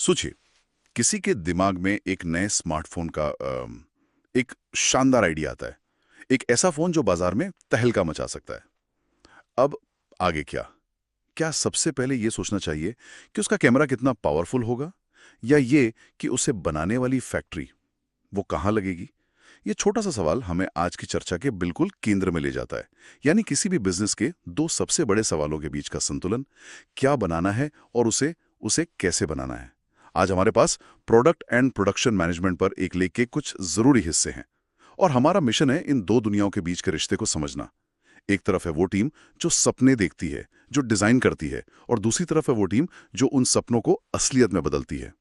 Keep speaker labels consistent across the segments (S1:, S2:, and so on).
S1: सोचिए, किसी के दिमाग में एक नए स्मार्टफोन का एक शानदार आइडिया आता है। एक ऐसा फोन जो बाजार में तहलका मचा सकता है। अब आगे क्या? क्या सबसे पहले यह सोचना चाहिए कि उसका कैमरा कितना पावरफुल होगा, या ये कि उसे बनाने वाली फैक्ट्री वो कहाँ लगेगी? ये छोटा सा सवाल हमें आज की चर्चा के बिल्कुल केंद्र में ले जाता है। यानी किसी भी बिजनेस के दो सबसे बड़े सवालों के बीच का संतुलन, क्या बनाना है और उसे उसे कैसे बनाना है। आज हमारे पास प्रोडक्ट एंड प्रोडक्शन मैनेजमेंट पर एक लेख के कुछ जरूरी हिस्से हैं, और हमारा मिशन है इन दो दुनियाओं के बीच के रिश्ते को समझना। एक तरफ है वो टीम जो सपने देखती है, जो डिजाइन करती है, और दूसरी तरफ है वो टीम जो उन सपनों को असलियत में बदलती है।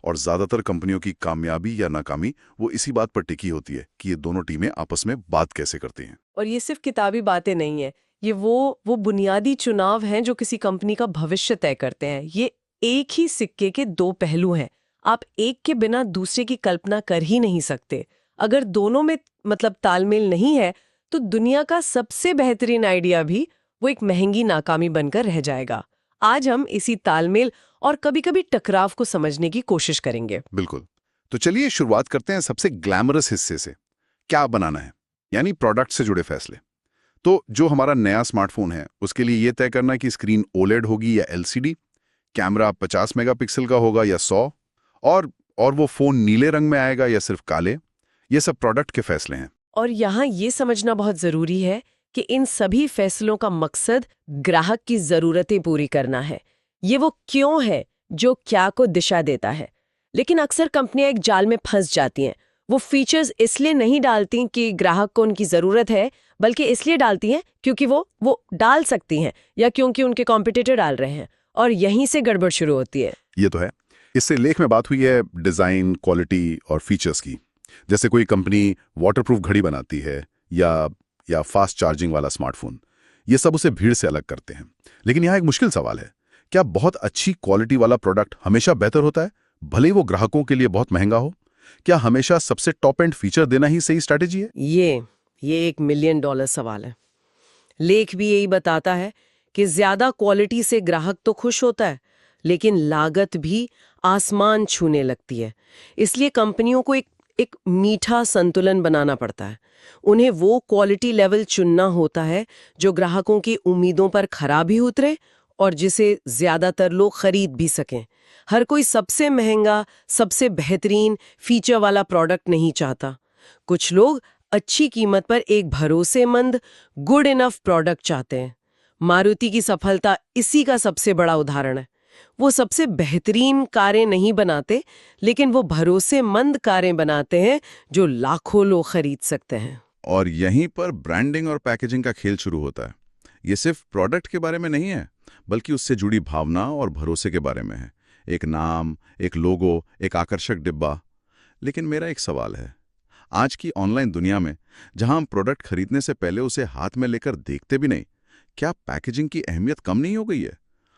S1: और ज्यादातर कंपनियों की कामयाबी या नाकामी वो इसी बात पर टिकी होती है कि ये दोनों टीमें आपस में बात कैसे करती हैं।
S2: और ये सिर्फ किताबी बातें नहीं है, ये वो बुनियादी चुनाव हैं जो किसी कंपनी का भविष्य तय करते हैं। ये एक ही सिक्के के दो पहलू हैं। आप एक के बिना दूसरे की कल्पना कर ही नहीं सकते। अगर दोनों में तालमेल नहीं है तो दुनिया का सबसे बेहतरीन आइडिया भी वो एक महंगी नाकामी बनकर रह जाएगा। आज हम इसी तालमेल और कभी-कभी टकराव को समझने की कोशिश करेंगे।
S1: बिल्कुल। तो चलिए शुरुआत करते हैं सबसे ग्लैमरस हिस्से से। क्या बनाना है, यानी प्रोडक्ट से जुड़े फैसले। तो जो हमारा नया स्मार्टफोन है उसके लिए यह तय करना कि स्क्रीन ओलेड होगी या एलसीडी, कैमरा 50 मेगापिक्सल का होगा या 100, और वो फोन नीले रंग में आएगा या सिर्फ काले। ये सब प्रोडक्ट के फैसले हैं।
S2: और यहाँ ये समझना बहुत जरूरी है कि इन सभी फैसलों का मकसद ग्राहक की जरूरतें पूरी करना है। ये वो क्यों है जो क्या को दिशा देता है। लेकिन अक्सर कंपनियां एक जाल में फंस जाती हैं। वो फीचर्स इसलिए नहीं डालती कि ग्राहक को उनकी जरूरत है, बल्कि इसलिए डालती हैं क्योंकि वो डाल सकती हैं या क्योंकि उनके कॉम्पिटिटर डाल रहे हैं। और यहीं से गड़बड़ शुरू होती है।
S1: ये तो है। इससे लेख में बात हुई है डिजाइन, क्वालिटी और फीचर्स की। जैसे कोई कंपनी वाटरप्रूफ घड़ी बनाती है या फास्ट चार्जिंग वाला स्मार्टफोन। ये सब उसे भीड़ से अलग करते हैं। लेकिन यहाँ एक मुश्किल सवाल है, क्या बहुत अच्छी क्वालिटी वाला प्रोडक्ट हमेशा बेहतर होता है, भले ही वो ग्राहकों के लिए बहुत महंगा हो? क्या हमेशा सबसे टॉप एंड फीचर देना ही सही स्ट्रैटेजी है?
S2: ये $1 मिलियन सवाल है। लेख भी यही बताता है कि ज्यादा क्वालिटी से ग्राहक तो खुश होता है, लेकिन लागत भी आसमान छूने लगती है। इसलिए कंपनियों को एक मीठा संतुलन बनाना पड़ता है। उन्हें वो क्वालिटी लेवल चुनना होता है जो ग्राहकों की उम्मीदों पर खरा भी उतरे और जिसे ज्यादातर लोग खरीद भी सकें। हर कोई सबसे महंगा, सबसे बेहतरीन फीचर वाला प्रोडक्ट नहीं चाहता। कुछ लोग अच्छी कीमत पर एक भरोसेमंद, गुड इनफ प्रोडक्ट चाहते हैं। मारुति की सफलता इसी का सबसे बड़ा उदाहरण है। वो सबसे बेहतरीन कारें नहीं बनाते, लेकिन वो भरोसेमंद कारें बनाते हैं जो लाखों लोग खरीद सकते हैं।
S1: और यहीं पर ब्रांडिंग और पैकेजिंग का खेल शुरू होता है। ये सिर्फ प्रोडक्ट के बारे में नहीं है, बल्कि उससे जुड़ी भावना और भरोसे के बारे में है। एक नाम, एक लोगो, एक आकर्षक डिब्बा। लेकिन मेरा एक सवाल है, आज की ऑनलाइन दुनिया में जहां हम प्रोडक्ट खरीदने से पहले उसे हाथ में लेकर देखते भी नहीं, क्या पैकेजिंग की अहमियत कम नहीं हो गई है?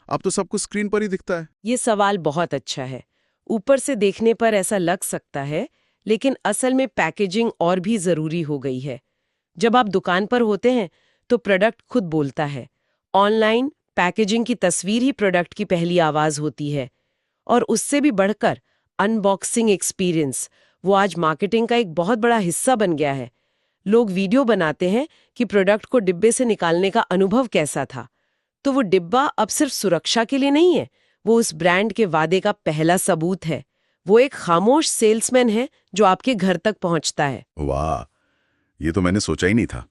S1: अब तो सब कुछ स्क्रीन पर ही दिखता है।
S2: ये सवाल बहुत अच्छा है। ऊपर से देखने पर ऐसा लग सकता है, लेकिन असल में पैकेजिंग और भी जरूरी हो गई है। जब आप दुकान पर होते हैं तो प्रोडक्ट खुद बोलता है। ऑनलाइन पैकेजिंग की तस्वीर ही प्रोडक्ट की पहली आवाज होती है। और उससे भी बढ़कर अनबॉक्सिंग एक्सपीरियंस, वो आज मार्केटिंग का एक बहुत बड़ा हिस्सा बन गया है। लोग वीडियो बनाते हैं कि प्रोडक्ट को डिब्बे से निकालने का अनुभव कैसा था। तो वो डिब्बा अब सिर्फ सुरक्षा के लिए नहीं है, वो उस ब्रांड के वादे का पहला सबूत है। वो एक खामोश सेल्समैन है जो आपके घर तक पहुंचता है।
S1: वाह, ये तो मैंने सोचा ही नहीं था।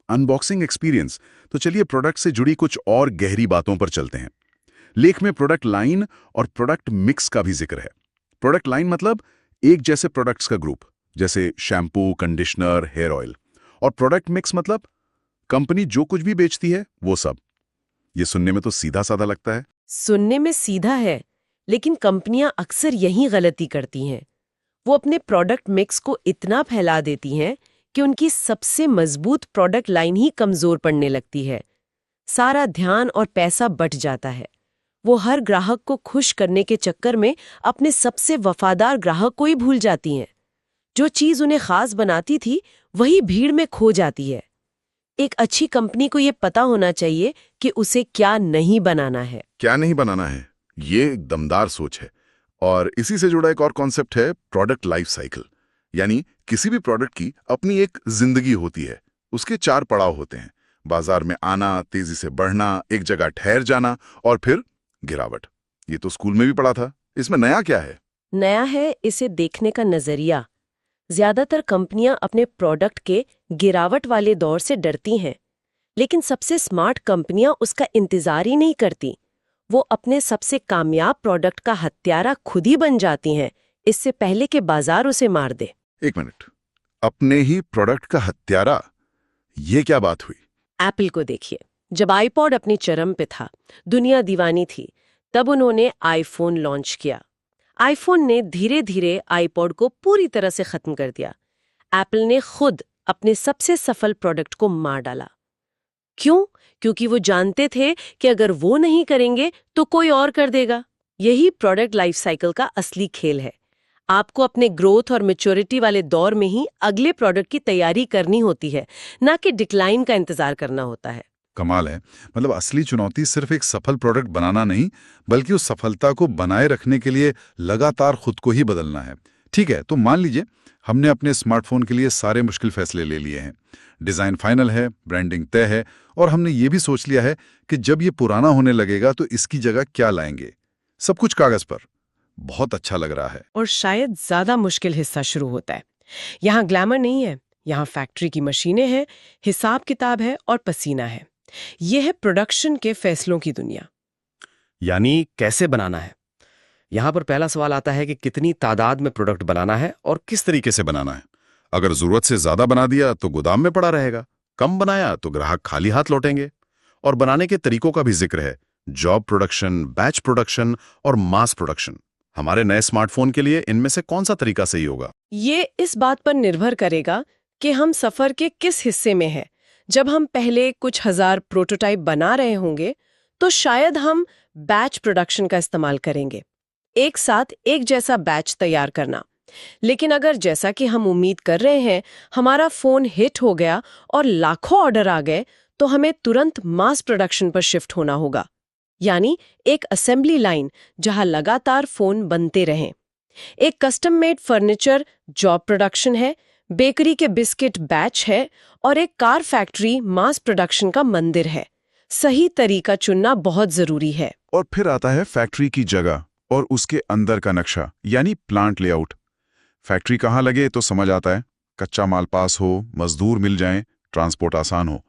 S1: Unboxing experience. तो चलिए प्रोडक्ट से जुड़ी कुछ और गहरी बातों पर चलते हैं। लेख में प्रोडक्ट लाइन और प्रोडक्ट मिक्स का भी जिक्र है। प्रोडक्ट लाइन मतलब एक जैसे प्रोडक्ट्स का ग्रुप, जैसे शैम्पू, कंडीशनर, हेयर ऑयल। और प्रोडक्ट मिक्स मतलब कंपनी जो कुछ भी बेचती है वो सब। ये सुनने में तो सीधा साधा लगता है।
S2: सुनने में सीधा है, लेकिन कंपनियां अक्सर यही गलती करती हैं। वो अपने प्रोडक्ट मिक्स को इतना फैला देती हैं कि उनकी सबसे मजबूत प्रोडक्ट लाइन ही कमजोर पड़ने लगती है। सारा ध्यान और पैसा बट जाता है। वो हर ग्राहक को खुश करने के चक्कर में अपने सबसे वफादार ग्राहक को ही भूल जाती हैं। जो चीज उन्हें खास बनाती थी वही भीड़ में खो जाती है। एक अच्छी कंपनी को ये पता होना चाहिए कि उसे क्या नहीं बनाना है।
S1: क्या नहीं बनाना है, ये एक दमदार सोच है। और इसी से जुड़ा एक और कॉन्सेप्ट है प्रोडक्ट लाइफ साइकिल। यानी किसी भी प्रोडक्ट की अपनी एक जिंदगी होती है, उसके 4 पड़ाव होते हैं। बाजार में आना, तेजी से बढ़ना, एक जगह ठहर जाना और फिर गिरावट। ये तो स्कूल में भी पढ़ा था, इसमें नया क्या है?
S2: नया है इसे देखने का नजरिया। ज्यादातर कंपनियां अपने प्रोडक्ट के गिरावट वाले दौर से डरती हैं, लेकिन सबसे स्मार्ट कंपनियां उसका इंतजार ही नहीं करती। वो अपने सबसे कामयाब प्रोडक्ट का हत्यारा खुद ही बन जाती हैं, इससे पहले कि बाजार उसे मार दे।
S1: एक मिनट, अपने ही प्रोडक्ट का हत्यारा, ये क्या बात हुई?
S2: एप्पल को देखिए, जब आईपॉड अपनी चरम पे था, दुनिया दीवानी थी, तब उन्होंने आईफोन लॉन्च किया। आईफोन ने धीरे धीरे आईपॉड को पूरी तरह से खत्म कर दिया। एप्पल ने खुद अपने सबसे सफल प्रोडक्ट को मार डाला। क्यों? क्योंकि वो जानते थे कि अगर वो नहीं करेंगे तो कोई और कर देगा। यही प्रोडक्ट लाइफ साइकिल का असली खेल है। आपको अपने ग्रोथ और मैच्योरिटी वाले दौर में ही अगले प्रोडक्ट की तैयारी करनी होती है, ना कि डिक्लाइन का इंतजार करना होता है।
S1: कमाल है। मतलब असली चुनौती सिर्फ एक सफल प्रोडक्ट बनाना नहीं, बल्कि उस सफलता को बनाए रखने के लिए लगातार खुद को ही बदलना है। ठीक है, तो मान लीजिए हमने अपने स्मार्टफोन के लिए सारे मुश्किल फैसले ले लिए हैं। डिजाइन फाइनल है, ब्रांडिंग तय है, और हमने ये भी सोच लिया है कि जब ये पुराना होने लगेगा तो इसकी जगह क्या लाएंगे। सब कुछ कागज पर। बहुत अच्छा लग रहा है।
S2: और शायद ज्यादा मुश्किल हिस्सा शुरू होता है। यहाँ ग्लैमर नहीं है, यहाँ फैक्ट्री की मशीनें हैं, हिसाब किताब है और पसीना है। यह है प्रोडक्शन के फैसलों की दुनिया।
S3: यानी कैसे बनाना है। यहां पर पहला सवाल आता है कि कितनी तादाद में प्रोडक्ट बनाना है और किस तरीके से बनाना है।
S1: अगर जरूरत से ज्यादा बना दिया तो गोदाम में पड़ा रहेगा, कम बनाया तो ग्राहक खाली हाथ लौटेंगे। और बनाने के तरीकों का भी जिक्र है, जॉब प्रोडक्शन, बैच प्रोडक्शन और मास प्रोडक्शन। हमारे नए स्मार्टफोन के लिए इनमें से कौन सा तरीका सही होगा?
S2: ये इस बात पर निर्भर करेगा कि हम सफर के किस हिस्से में हैं। जब हम पहले कुछ हजार प्रोटोटाइप बना रहे होंगे तो शायद हम बैच प्रोडक्शन का इस्तेमाल करेंगे, एक साथ एक जैसा बैच तैयार करना। लेकिन अगर जैसा कि हम उम्मीद कर रहे हैं हमारा फोन हिट हो गया और लाखों ऑर्डर आ गए, तो हमें तुरंत मास प्रोडक्शन पर शिफ्ट होना होगा। यानी एक असेंबली लाइन जहां लगातार फोन बनते रहें। एक custom made furniture job production है, बेकरी के बिस्किट बैच है और एक कार फैक्ट्री मास प्रोडक्शन का मंदिर है। सही तरीका चुनना बहुत जरूरी है।
S1: और फिर आता है फैक्ट्री की जगह और उसके अंदर का नक्शा, यानी प्लांट लेआउट। फैक्ट्री कहाँ लगे तो समझ आता है, कच्चा माल पास हो, मजदूर मिल जाएं, ट्रांसपोर्ट आसान हो।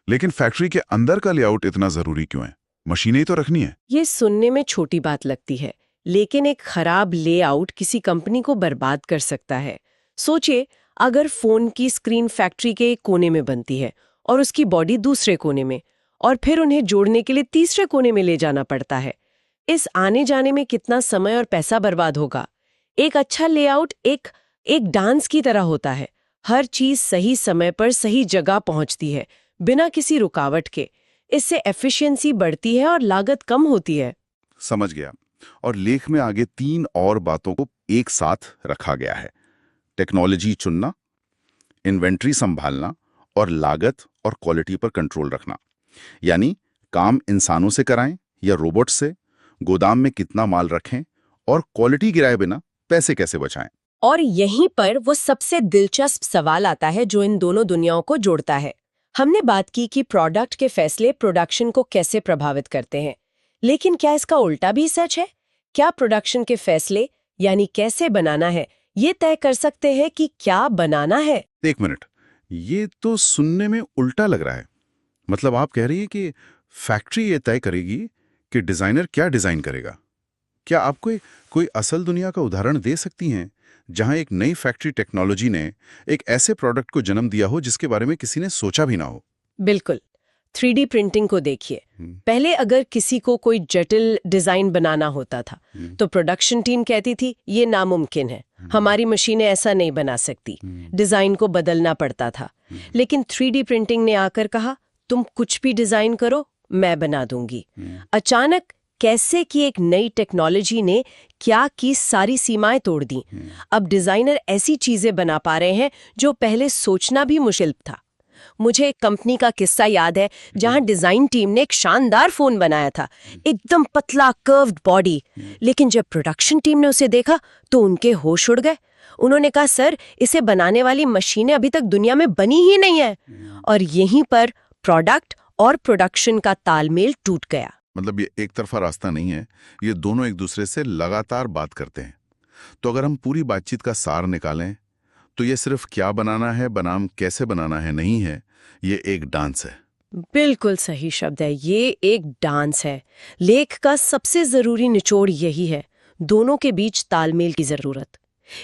S1: लेकिन फैक्ट्री के अंदर का लेआउट इतना जरूरी क्यों है? मशीनें ही तो रखनी है।
S2: ये सुनने में छोटी बात लगती है, लेकिन एक खराब लेआउट किसी कंपनी को बर्बाद कर सकता है। सोचिए, अगर फोन की स्क्रीन फैक्ट्री के एक कोने में बनती है और उसकी बॉडी दूसरे कोने में, और फिर उन्हें जोड़ने के लिए तीसरे कोने में ले जाना पड़ता है। इस आने जाने में कितना समय और पैसा बर्बाद होगा। एक अच्छा लेआउट एक डांस की तरह होता है। हर चीज सही समय पर सही जगह पहुंचती है, बिना किसी रुकावट के। इससे एफिशिएंसी बढ़ती है और लागत कम होती है।
S1: समझ गया। और लेख में आगे 3 और बातों को एक साथ रखा गया है: टेक्नोलॉजी चुनना, इन्वेंट्री संभालना और लागत और क्वालिटी पर कंट्रोल रखना। यानी काम इंसानों से कराएं या रोबोट से, गोदाम में कितना माल रखें और क्वालिटी गिराए बिना पैसे कैसे बचाएं।
S2: और यहीं पर वो सबसे दिलचस्प सवाल आता है जो इन दोनों दुनियाओं को जोड़ता है। हमने बात की कि प्रोडक्ट के फैसले प्रोडक्शन को कैसे प्रभावित करते हैं, लेकिन क्या इसका उल्टा भी सच है? क्या प्रोडक्शन के फैसले, यानी कैसे बनाना है, ये तय कर सकते हैं कि क्या बनाना है?
S1: एक मिनट, ये तो सुनने में उल्टा लग रहा है। मतलब आप कह रही है कि फैक्ट्री ये तय करेगी कि डिजाइनर क्या डिजाइन करेगा। क्या आप कोई असल दुनिया का उदाहरण दे सकती हैं जहां एक नई फैक्ट्री टेक्नोलॉजी ने एक ऐसे प्रोडक्ट को जन्म दिया हो जिसके बारे में किसी ने सोचा भी ना हो?
S2: बिल्कुल। 3D प्रिंटिंग को देखिए। पहले अगर किसी को कोई जटिल डिजाइन बनाना होता था तो प्रोडक्शन टीम कहती थी ये नामुमकिन है, हमारी मशीनें ऐसा नहीं बना सकती। डिजाइन को बदलना पड़ता था। लेकिन 3D प्रिंटिंग ने आकर कहा तुम कुछ भी डिजाइन करो, मैं बना दूंगी। अचानक कैसे कि एक नई टेक्नोलॉजी ने क्या की सारी सीमाएं तोड़ दी। अब डिजाइनर ऐसी चीजें बना पा रहे हैं जो पहले सोचना भी मुश्किल था। मुझे एक कंपनी का किस्सा याद है जहां डिजाइन टीम ने एक शानदार फोन बनाया था, एकदम पतला कर्व्ड बॉडी, लेकिन जब प्रोडक्शन टीम ने उसे देखा तो उनके होश उड़ गए। उन्होंने कहा, सर, इसे बनाने वाली मशीनें अभी तक दुनिया में बनी ही नहीं है। और यहीं पर प्रोडक्ट और प्रोडक्शन का तालमेल टूट गया।
S1: मतलब ये एक तरफा रास्ता नहीं है, ये दोनों एक दूसरे से लगातार बात करते हैं। तो अगर हम पूरी बातचीत का सार निकालें तो ये सिर्फ क्या बनाना है बनाम कैसे बनाना है नहीं है, ये एक डांस है।
S2: बिल्कुल सही शब्द है, ये एक डांस है। लेख का सबसे जरूरी निचोड़ यही है, दोनों के बीच तालमेल की जरूरत।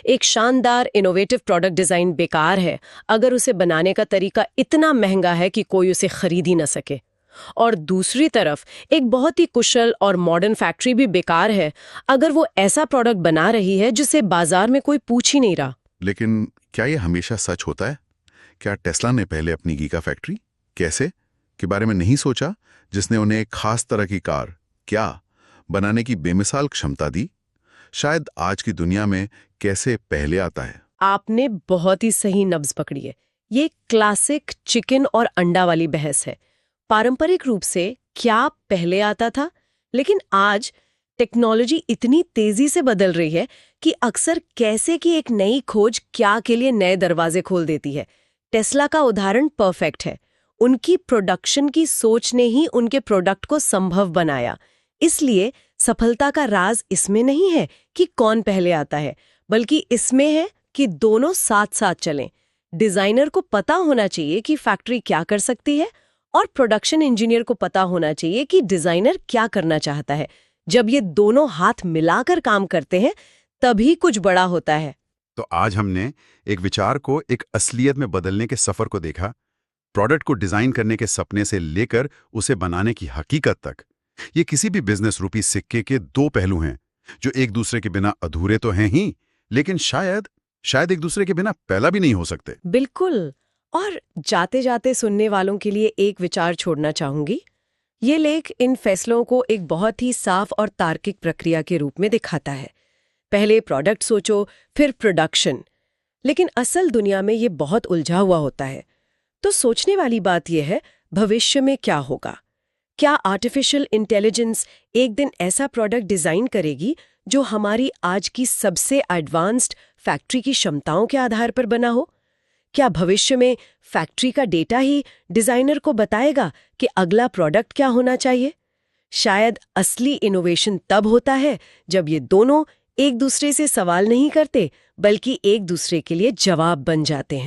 S2: एक शानदार इनोवेटिव प्रोडक्ट डिजाइन बेकार है अगर उसे बनाने का तरीका इतना महंगा है कि कोई उसे खरीद ही न सके। और दूसरी तरफ एक बहुत ही कुशल और मॉडर्न फैक्ट्री भी बेकार है अगर वो ऐसा प्रोडक्ट बना रही है जिसे बाजार में कोई पूछ ही नहीं रहा।
S1: लेकिन क्या ये हमेशा सच होता है? क्या टेस्ला ने पहले अपनी गीगा फैक्ट्री कैसे के बारे में नहीं सोचा, जिसने उन्हें एक खास तरह की कार क्या बनाने की बेमिसाल क्षमता दी? शायद आज की दुनिया में कैसे पहले आता है।
S2: आपने बहुत ही सही नब्ज पकड़ी है। ये क्लासिक चिकन और अंडा वाली बहस है। पारंपरिक रूप से क्या पहले आता था, लेकिन आज टेक्नोलॉजी इतनी तेजी से बदल रही है कि अक्सर कैसे की एक नई खोज क्या के लिए नए दरवाजे खोल देती है। टेस्ला का उदाहरण परफेक्ट है। उनकी प्रोडक्शन की सोच ने ही उनके प्रोडक्ट को संभव बनाया। इसलिए सफलता का राज इसमें नहीं है कि कौन पहले आता है, बल्कि इसमें है कि दोनों साथ साथ चलें। डिजाइनर को पता होना चाहिए कि फैक्ट्री क्या कर सकती है और प्रोडक्शन इंजीनियर को पता होना चाहिए कि डिजाइनर क्या करना चाहता है। जब ये दोनों हाथ मिलाकर काम करते हैं तभी कुछ बड़ा होता है।
S4: तो आज हमने एक विचार को एक असलियत में बदलने के सफर को देखा। प्रोडक्ट को डिजाइन करने के सपने से लेकर उसे बनाने की हकीकत तक। ये किसी भी बिजनेस रूपी सिक्के के दो पहलू हैं जो एक दूसरे के बिना अधूरे तो हैं ही, लेकिन शायद एक दूसरे के बिना पहला भी नहीं हो सकते।
S2: बिल्कुल। और जाते जाते सुनने वालों के लिए एक विचार छोड़ना चाहूंगी। ये लेख इन फैसलों को एक बहुत ही साफ और तार्किक प्रक्रिया के रूप में दिखाता है। पहले प्रोडक्ट सोचो, फिर प्रोडक्शन। लेकिन असल दुनिया में ये बहुत उलझा हुआ होता है। तो सोचने वाली बात यह है, भविष्य में क्या होगा? क्या आर्टिफिशियल इंटेलिजेंस एक दिन ऐसा प्रोडक्ट डिजाइन करेगी जो हमारी आज की सबसे एडवांस्ड फैक्ट्री की क्षमताओं के आधार पर बना हो? क्या भविष्य में फैक्ट्री का डेटा ही डिजाइनर को बताएगा कि अगला प्रोडक्ट क्या होना चाहिए? शायद असली इनोवेशन तब होता है जब ये दोनों एक दूसरे से सवाल नहीं करते, बल्कि एक दूसरे के लिए जवाब बन जाते हैं।